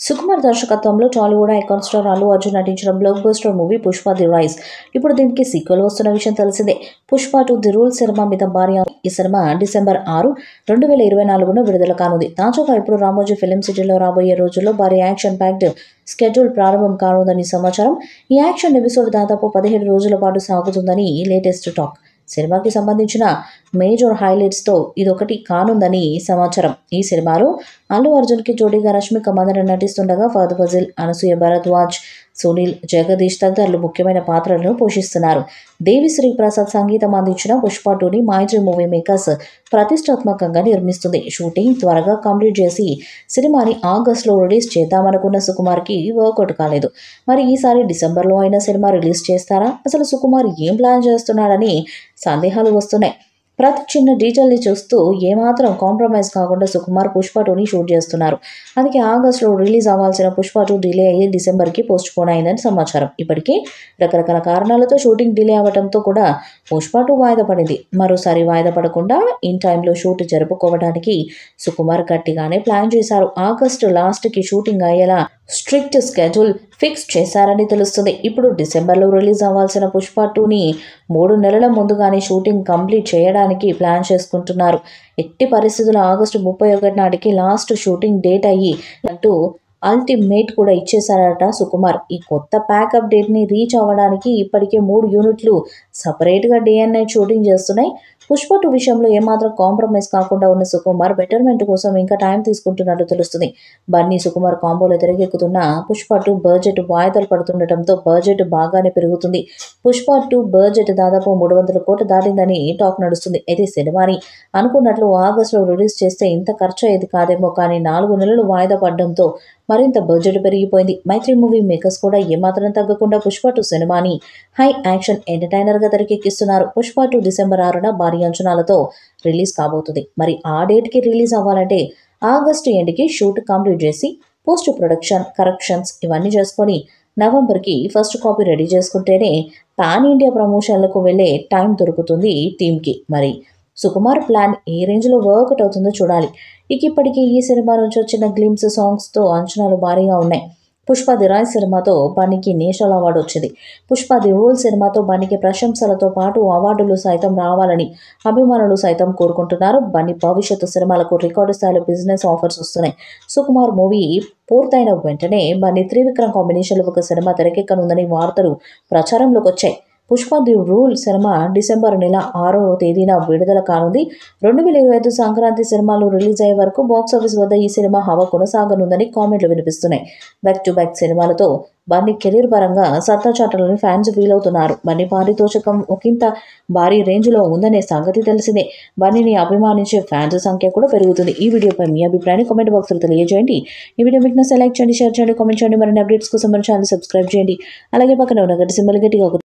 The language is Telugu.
సుకుమార్ దర్శకత్వంలో టాలీవుడ్ ఐకాన్ స్టార్ అల్లు అర్జున్ నటించిన blockbuster movie Pushpa the rise. ఇప్పుడు దీనికి సీక్వెల్ వస్తున్న విషయం తెలిసిందే. పుష్ప 2 ది రూల్ సినిమా మీద భారీ. ఈ సినిమా డిసెంబర్ 6, 2024 విడుదల కానుంది. తాజాగా ఇప్పుడు రామోజీ ఫిలిం సిటీలో రాబోయే రోజుల్లో భారీ యాక్షన్ ప్యాక్డ్ స్కెడ్యూల్ ప్రారంభం కానుందని సమాచారం. ఈ యాక్షన్ ఎపిసోడ్ దాదాపు 17 రోజుల పాటు సాగుతుందని లేటెస్ట్ టాక్. సినిమాకి సంబంధించిన మేజర్ హైలైట్స్తో ఇదొకటి కానుందని సమాచారం. ఈ సినిమాలో అల్లు అర్జున్కి జోడీగా రష్మిక మందన నటిస్తుండగా ఫహద్ ఫజిల్, అనసూయ భరద్వాజ్, సునీల్, జగదీష్ తదితరులు ముఖ్యమైన పాత్రలను పోషిస్తున్నారు. దేవిశ్రీ ప్రసాద్ సంగీతం అందించిన పుష్ప 2ని మైత్రి మూవీ మేకర్స్ ప్రతిష్టాత్మకంగా నిర్మిస్తుంది. షూటింగ్ త్వరగా కంప్లీట్ చేసి సినిమాని ఆగస్టులో రిలీజ్ చేద్దామనుకున్న సుకుమార్కి వర్కౌట్ కాలేదు. మరి ఈసారి డిసెంబర్లో అయినా సినిమా రిలీజ్ చేస్తారా? అసలు సుకుమార్ ఏం ప్లాన్ చేస్తున్నాడని సందేహాలు వస్తున్నాయి. ప్రతి చిన్న డీటెయిల్ని చూస్తూ ఏమాత్రం కాంప్రమైజ్ కాకుండా సుకుమార్ పుష్ప 2ని షూట్ చేస్తున్నారు. అందుకే ఆగస్టులో రిలీజ్ అవ్వాల్సిన పుష్ప 2 డిలే అయ్యి డిసెంబర్కి పోస్ట్ పోన్ అయిందని సమాచారం. ఇప్పటికీ రకరకాల కారణాలతో షూటింగ్ డిలే అవ్వడంతో కూడా పుష్ప 2 వాయిదా పడింది. మరోసారి వాయిదా పడకుండా ఇన్ టైంలో షూట్ జరుపుకోవడానికి సుకుమార్ గట్టిగానే ప్లాన్ చేశారు. ఆగస్టు లాస్ట్కి షూటింగ్ అయ్యేలా స్ట్రిక్ట్ స్కెడ్యూల్ ఫిక్స్ చేశారని తెలుస్తుంది. ఇప్పుడు డిసెంబర్లో రిలీజ్ అవ్వాల్సిన పుష్ప 2ని 3 నెలల ముందుగానే షూటింగ్ కంప్లీట్ చేయడానికి ప్లాన్ చేసుకుంటున్నారు. ఎట్టి పరిస్థితుల్లో ఆగస్టు 31 నాటికి లాస్ట్ షూటింగ్ డేట్ అయ్యి అంటూ అల్టిమేట్ కూడా ఇచ్చేశారట సుకుమార్. ఈ కొత్త ప్యాక్ అప్డేట్ని రీచ్ అవ్వడానికి ఇప్పటికే 3 యూనిట్లు సపరేట్గా డే అండ్ నైట్ షూటింగ్ చేస్తున్నాయి. పుష్ప 2 విషయంలో ఏమాత్రం కాంప్రమైజ్ కాకుండా ఉన్న సుకుమార్ బెటర్మెంట్ కోసం ఇంకా టైం తీసుకుంటున్నట్టు తెలుస్తుంది. బన్నీ సుకుమార్ కాంబోలో తెరకెక్కుతున్న పుష్ప 2 బడ్జెట్ వాయిదాలు పడుతుండటంతో బడ్జెట్ బాగానే పెరుగుతుంది. పుష్ప 2 బడ్జెట్ దాదాపు 300 కోట్లు దాటిందని టాక్ నడుస్తుంది. అయితే సినిమాని అనుకున్నట్లు ఆగస్టులో రిలీజ్ చేస్తే ఇంత ఖర్చు అయ్యేది కాదేమో, కానీ 4 నెలలు వాయిదా పడడంతో మరింత బడ్జెట్ పెరిగిపోయింది. మైత్రి మూవీ మేకర్స్ కూడా ఏమాత్రం తగ్గకుండా పుష్ప 2 సినిమాని హై యాక్షన్ ఎంటర్టైనర్గా తెరకెక్కిస్తున్నారు. పుష్ప 2 డిసెంబర్ 6న భారీ అంచనాలతో రిలీజ్ కాబోతుంది. మరి ఆ డేట్కి రిలీజ్ అవ్వాలంటే ఆగస్టు ఎండ్కి షూట్ కంప్లీట్ చేసి పోస్ట్ ప్రొడక్షన్, కరెక్షన్స్ ఇవన్నీ చేసుకొని నవంబర్కి ఫస్ట్ కాపీ రెడీ చేసుకుంటేనే పాన్ ఇండియా ప్రమోషన్లకు వెళ్ళే టైం దొరుకుతుంది టీంకి. మరి సుకుమార్ ప్లాన్ ఏ రేంజ్లో వర్కౌట్ అవుతుందో చూడాలి. ఇప్పటికీ ఈ సినిమా నుంచి వచ్చిన గ్లిమ్స్ సాంగ్స్తో అంచనాలు భారీగా ఉన్నాయి. పుష్ప ది రైజ్ సినిమాతో బన్నీకి నేషనల్ అవార్డు వచ్చింది. పుష్ప ది రూల్ సినిమాతో బన్నీకి ప్రశంసలతో పాటు అవార్డులు సైతం రావాలని అభిమానులు సైతం కోరుకుంటున్నారు. బన్నీ భవిష్యత్తు సినిమాలకు రికార్డు స్థాయిలో బిజినెస్ ఆఫర్స్ వస్తున్నాయి. సుకుమార్ మూవీ పూర్తయిన వెంటనే బన్నీ త్రివిక్రమ్ కాంబినేషన్లో ఒక సినిమా తెరకెక్కనుందని వార్తలు ప్రచారంలోకి వచ్చాయి. Pushpa the rule cinema December నెల 6వ తేదీన విడుదల కానుంది. 2025 సంక్రాంతి సినిమాలు రిలీజ్ అయ్యే వరకు బాక్సాఫీస్ వద్ద ఈ సినిమా హవా కొనసాగనుందని కామెంట్లు వినిపిస్తున్నాయి. బ్యాక్ టు బ్యాక్ సినిమాలతో బన్నీ కెరీర్ పరంగా సత్తా చాటాలని ఫ్యాన్స్ ఫీల్ అవుతున్నారు. బన్నీ పారితోషికం ఒకంత భారీ రేంజ్లో ఉందనే సంగతి తెలిసిందే. బన్నీని అభిమానించే ఫ్యాన్స్ సంఖ్య కూడా పెరుగుతుంది. ఈ వీడియోపై మీ అభిప్రాయాన్ని కామెంట్ బాక్స్లో తెలియజేయండి. ఈ వీడియో మీకు నచ్చితే లైక్ చేయండి, షేర్ చేయండి, కామెంట్ చేయండి. మరిన్ని అప్డేట్స్ కోసం మన ఛానల్ సబ్స్క్రైబ్ చేయండి. అలాగే పక్కన ఉన్న గంట సింబల్ గట్టిగా